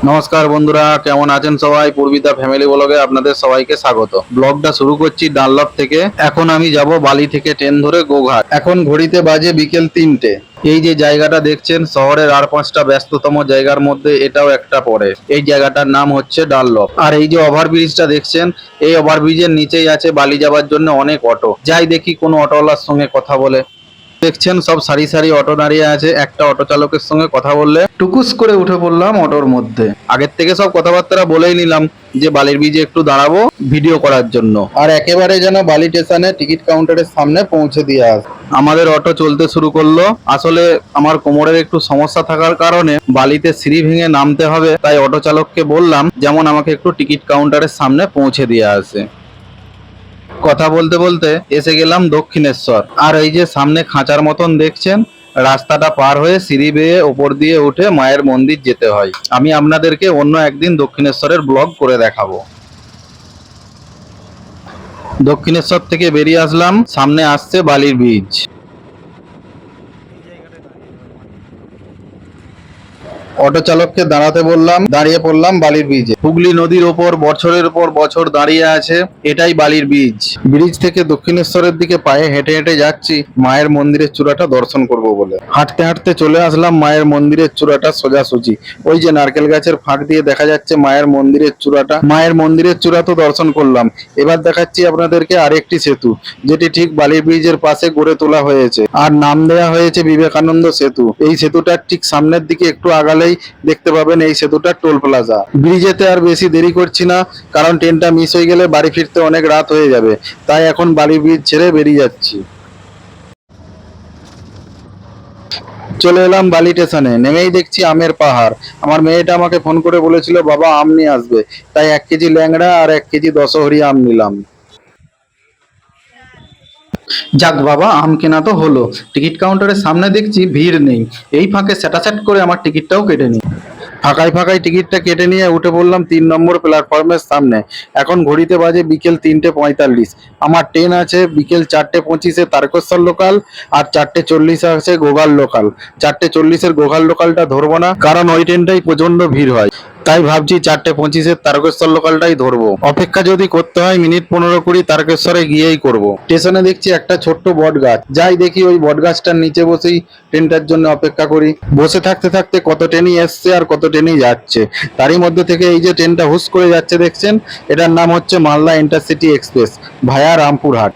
নমস্কার বন্ধুরা, কেমন আছেন সবাই? পূর্বিতা ফ্যামিলি ব্লগে আপনাদের সবাইকে স্বাগত। ব্লগটা শুরু করছি ডানলপ থেকে। এখন আমি যাব বালি থেকে ট্রেন ধরে গোঘাট। এখন ঘড়িতে বাজে বিকেল 3টে। এই যে জায়গাটা দেখছেন, শহরের আর 5টা ব্যস্ততম জায়গার মধ্যে এটাও একটা পড়ে। এই জায়গাটার নাম হচ্ছে ডানলপ। আর এই যে ওভারব্রিজটা দেখছেন, এই ওভারব্রিজের নিচেই আছে বালি যাওয়ার জন্য অনেক অটো। যাই দেখি কোনো অটোওয়ালার সঙ্গে কথা বলে। দেখছেন সব সারি সারি অটো দাঁড়িয়ে আছে। একটা অটো চালকের সঙ্গে কথা বললে টুকুস করে উঠে পড়লাম অটোর মধ্যে। আগের থেকে সব কথাবার্তা বলেই নিলাম যে বালির ব্রিজে একটু দাঁড়াবো ভিডিও করার জন্য। আর একেবারে যেন বালি স্টেশনে টিকিট কাউন্টারের সামনে পৌঁছে দিয়ে আস। আমাদের অটো চলতে শুরু করলো। আসলে আমার কোমরের একটু সমস্যা থাকার কারণে বালিতে সিঁড়ি ভেঙে নামতে হবে, তাই অটো চালককে বললাম যেমন আমাকে একটু টিকিট কাউন্টারের সামনে পৌঁছে দিয়ে আসে। কথা বলতে বলতে এসে গেলাম দক্ষিণেশ্বর। আর এই যে সামনে খাঁচার মতন দেখছেন, রাস্তাটা পার হয়ে সিঁড়ি বেয়ে ওপর দিয়ে উঠে মায়ের মন্দির যেতে হয়। আমি আপনাদেরকে অন্য একদিন দক্ষিণেশ্বরের ব্লগ করে দেখাবো। দক্ষিণেশ্বর থেকে বেরিয়ে আসলাম, সামনে আসছে বালির ব্রিজ। অটো চালককে দাঁড়াতে বললাম, দাঁড়িয়ে পড়লাম বালির ব্রিজে। হুগলি নদীর ওপর বছরের পর বছর দাঁড়িয়ে আছে, এটাই বালির ব্রিজ। ব্রিজ থেকে দক্ষিণেশ্বরের দিকে পায়ে হেঁটে হেঁটে যাচ্ছি মায়ের মন্দিরের চূড়াটা দর্শন করব বলে। হাঁটতে হাঁটতে চলে আসলাম মায়ের মন্দিরের চূড়াটা সোজাসুজি। ওই যে নারকেল গাছের ফাঁক দিয়ে দেখা যাচ্ছে মায়ের মন্দিরের চূড়াটা। মায়ের মন্দিরের চূড়া তো দর্শন করলাম। এবার দেখাচ্ছি আপনাদেরকে আরেকটি সেতু, যেটি ঠিক বালির ব্রিজের পাশে গড়ে তোলা হয়েছে আর নাম দেওয়া হয়েছে বিবেকানন্দ সেতু। এই সেতুটার ঠিক সামনের দিকে একটু আগালেই দেখতে পাবেন এই সেতুটা টোল প্লাজা। ব্রিজেতে আর বেশি দেরি করছি না, কারণ ট্রেনটা মিস হয়ে গেলে বাড়ি ফিরতে অনেক রাত হয়ে যাবে। তাই এখন বালি ব্রিজ ছেড়ে বেরিয়ে যাচ্ছি। চলে এলাম বালি স্টেশনে। নেমেই দেখছি আমের পাহাড়। আমার মেয়েটা আমাকে ফোন করে বলেছিল বাবা আম নিয়ে আসবে, তাই 1 কেজি ল্যাংড়া আর 1 কেজি দশহরি আম নিলাম। যাক বাবা, আম কেনা তো হলো। টিকিট কাউন্টারের সামনে দেখছি ভিড় নেই, এই ফাঁকে স্যাটাস্যাট করে আমার টিকিটটাও কেটে নিই। ফাঁকায় ফাঁকায় টিকিটটা কেটে নিয়ে উঠে পড়লাম 3 নম্বর প্ল্যাটফর্মের সামনে। এখন ঘড়িতে বাজে বিকেল 3টে 45। আমার ট্রেন আছে বিকেল 4টে 25-এ তারকেশ্বর লোকাল, আর 4টে 40-এ আছে গোঘাট লোকাল। 4টে 40-এর গোঘাট লোকালটা ধরবো না, কারণ ওই ট্রেনটাই প্রচন্ড ভিড় হয়। তাই ভাবছি 4টে 25-এর তারকেশ্বর লোকালটাই ধরবো। অপেক্ষা যদি করতে হয় মিনিট 15-20 তারকেশ্বরে গিয়েই করব। স্টেশনে দেখছি একটা ছোট্ট বট গাছ। যাই দেখি ওই বট গাছটার নিচে বসেই ট্রেনটার জন্য অপেক্ষা করি। বসে থাকতে থাকতে কত ট্রেনই এসছে আর কত ট্রেনই যাচ্ছে। তারই মধ্যে থেকে এই যে ট্রেনটা হুস করে যাচ্ছে দেখছেন, এটার নাম হচ্ছে মালদা ইন্টারসিটি এক্সপ্রেস ভায়া রামপুরহাট।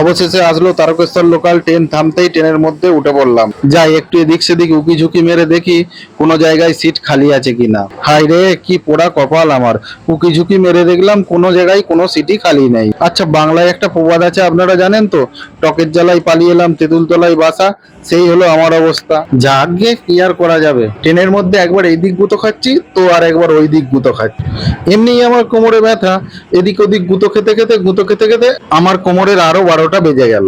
অবশেষে আসলো তারকেশ্বর লোকাল। ট্রেন থামতেই ট্রেনের মধ্যে উঠে পড়লাম। যাই একটু এদিক সেদিক উকি ঝুঁকি মেরে দেখি কোনো জায়গায় সিট খালি আছে কিনা। হাই রে, কি পোড়া কপাল আমার! উকি ঝুঁকি মেরে দেখলাম কোনো জায়গায় কোনো সিটই খালি নেই। আচ্ছা, বাংলায় একটা প্রবাদ আছে, আপনারা জানেন তো? টকের জ্বালায় পালিয়ে এলাম তেঁতুল তলায় বাসা। সেই হলো আমার অবস্থা। যাকগে, কি আর করা যাবে। ট্রেনের মধ্যে একবার এই দিক গুঁতো খাচ্ছি তো আর একবার ওই দিক গুঁতো খাচ্ছি। এমনিই আমার কোমরে ব্যথা, এদিক ওদিক গুঁতো খেতে খেতে আমার কোমরের আরো 12টা বেজে গেল।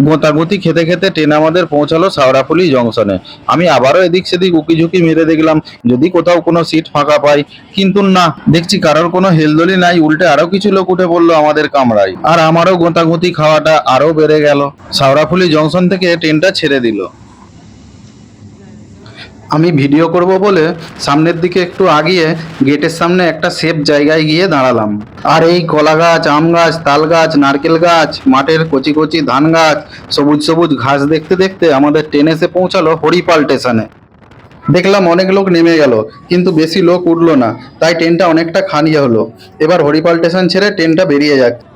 গোঁতাগুতি খেতে খেতে ট্রেন আমাদের পৌঁছালো শাওড়াফুলি জংশনে। আমি আবারও এদিক সেদিক উকি ঝুঁকি মেরে দেখলাম যদি কোথাও কোনো সিট ফাঁকা পাই, কিন্তু না, দেখছি কারোর কোনো হেলদোলি নাই। উল্টে আরো কিছু লোক উঠে পড়লো আমাদের কামরায়, আর আমারও গোঁতাগুতি খাওয়াটা আরো বেড়ে গেল। শাওড়াফুলি জংশন থেকে ট্রেনটা ছেড়ে দিল। আমি ভিডিও করব বলে সামনের দিকে একটু আগিয়ে গেটের সামনে একটা সেফ জায়গায় গিয়ে দাঁড়ালাম। আর এই কলা গাছ, আম গাছ, তাল গাছ, নারকেল গাছ, মাঠের কচি কচি ধান গাছ, সবুজ সবুজ ঘাস দেখতে দেখতে আমাদের ট্রেন এসে পৌঁছালো হরিপাল স্টেশনে। দেখলাম অনেক লোক নেমে গেল, কিন্তু বেশি লোক উঠলো না, তাই ট্রেনটা অনেকটা খালি হলো। এবার হরিপাল স্টেশন ছেড়ে ট্রেনটা বেরিয়ে যাচ্ছে।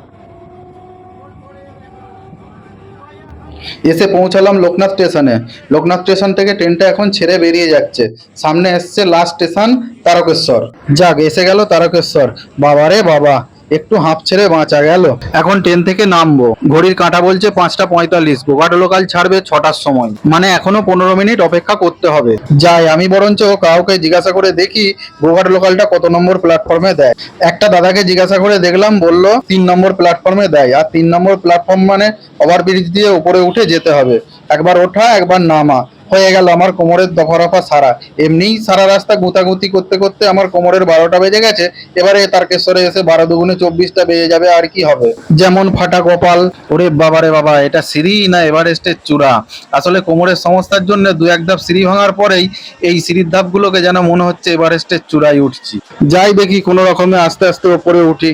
এসে পৌঁছালাম লোকনাথ স্টেশনে। লোকনাথ স্টেশন থেকে ট্রেনটা এখন ছেড়ে বেরিয়ে যাচ্ছে। সামনে এসছে লাস্ট স্টেশন তারকেশ্বর। যাক, এসে গেল তারকেশ্বর। বাবারে বাবা, একটু হাঁপ ছেড়ে বাঁচা গেল। এখন ট্রেন থেকে নামবো। ঘড়ির কাঁটা বলছে 5টা 45। গোঘাট লোকাল ছাড়বে 6টার সময়, মানে এখনো 15 মিনিট অপেক্ষা করতে হবে। যাই, আমি বরঞ্চ কাউকে জিজ্ঞাসা করে দেখি গোঘাট লোকালটা কত নম্বর প্ল্যাটফর্মে দেয়। একটা দাদাকে জিজ্ঞাসা করে দেখলাম, বলল 3 নম্বর প্ল্যাটফর্মে দেয়। আর 3 নম্বর প্ল্যাটফর্ম মানে ওভারব্রিজ দিয়ে উপরে উঠে যেতে হবে। একবার ওঠা একবার নামা, হয়ে গেল আমার কোমরের দফা রফা সারা। এমনিই সারা রাস্তা গুতাগুতি করতে করতে আমার কোমরের 12টা বেজে গেছে। এবারে তারকেশ্বরে এসে 12 দুগুণে 24টা বেজে যাবে, আর কি হবে। যেমন ফাটা কপাল। ওরে বাবা রে বাবা, এটা সিঁড়ি না এভারেস্টের চূড়া? আসলে কোমরের সমস্যার জন্য দু এক ধাপ সিঁড়ি ভাঙার পরেই এই সিঁড়ির ধাপগুলোকে যেন মনে হচ্ছে এভারেস্টের চূড়ায় উঠছি। যাই দেখি কোনো রকমে আস্তে আস্তে ওপরে উঠি।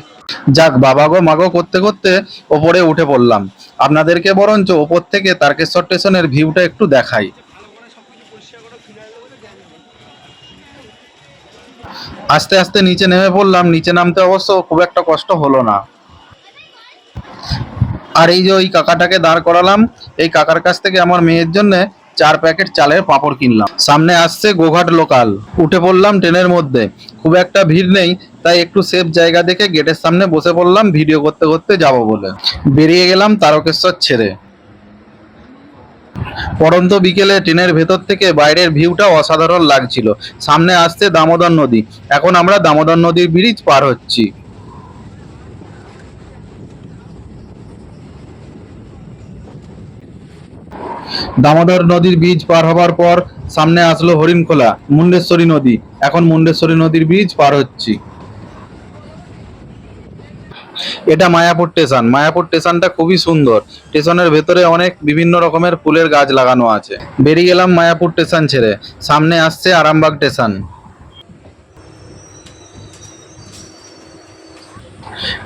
যাক, বাবা গো মাগো করতে করতে ওপরে উঠে পড়লাম। আপনাদেরকে বরঞ্চ ওপর থেকে তারকেশ্বর স্টেশনের ভিউটা একটু দেখাই। আস্তে আস্তে নিচে নেমে পড়লাম। নিচে নামতে অবশ্য খুব একটা কষ্ট হলো না। আর এই যে ওই কাকাটাকে দাঁড় করালাম, এই কাকার কাছ থেকে আমার মেয়ের জন্য 4 প্যাকেট চালের পাঁপড় কিনলাম। সামনে আসছে গোঘাট লোকাল। উঠে পড়লাম ট্রেনের মধ্যে। খুব একটা ভিড় নেই, তাই একটু সেফ জায়গা দেখে গেটের সামনে বসে পড়লাম ভিডিও করতে করতে যাব বলে। বেরিয়ে গেলাম তারকেশ্বর ছেড়ে। পড়ন্ত বিকেলে ট্রেনের ভেতর থেকে বাইরের ভিউটা অসাধারণ লাগছিল। সামনে আসছে দামোদর নদী। এখন আমরা দামোদর নদীর ব্রিজ পার হচ্ছি। দামোদর নদীর ব্রিজ পার হবার পর সামনে আসলো হরিণখোলা, মুন্ডেশ্বরী নদী। এখন মুন্ডেশ্বরী নদীর ব্রিজ পার হচ্ছি। এটা মায়াপুর স্টেশন। মায়াপুর স্টেশনটা খুবই সুন্দর। স্টেশনের ভেতরে অনেক বিভিন্ন রকমের ফুলের গাছ লাগানো আছে। বেরিয়ে গেলাম মায়াপুর স্টেশন ছেড়ে। সামনে আসছে আরামবাগ স্টেশন।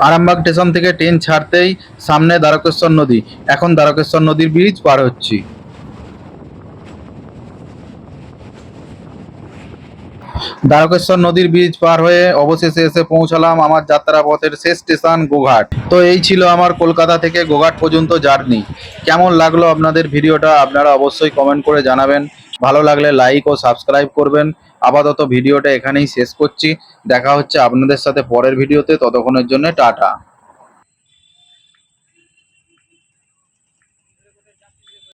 আরামবাগ স্টেশন থেকে ট্রেন ছাড়তেই সামনে দ্বারকেশ্বর নদী। এখন দ্বারকেশ্বর নদীর ব্রিজ পার হচ্ছি। দ্বারকেশ্বর নদীর ব্রিজ পার হয়ে অবশেষে এসে পৌঁছালাম আমার যাত্রাপথের শেষ স্টেশন গোঘাট। তো এই ছিল আমার কলকাতা থেকে গোঘাট পর্যন্ত জার্নি। কেমন লাগলো আপনাদের ভিডিওটা আপনারা অবশ্যই কমেন্ট করে জানাবেন। ভালো লাগলে লাইক ও সাবস্ক্রাইব করবেন। আপাতত ভিডিওটা এখানেই শেষ করছি। দেখা হচ্ছে আপনাদের সাথে পরের ভিডিওতে। ততক্ষণের জন্য টাটা।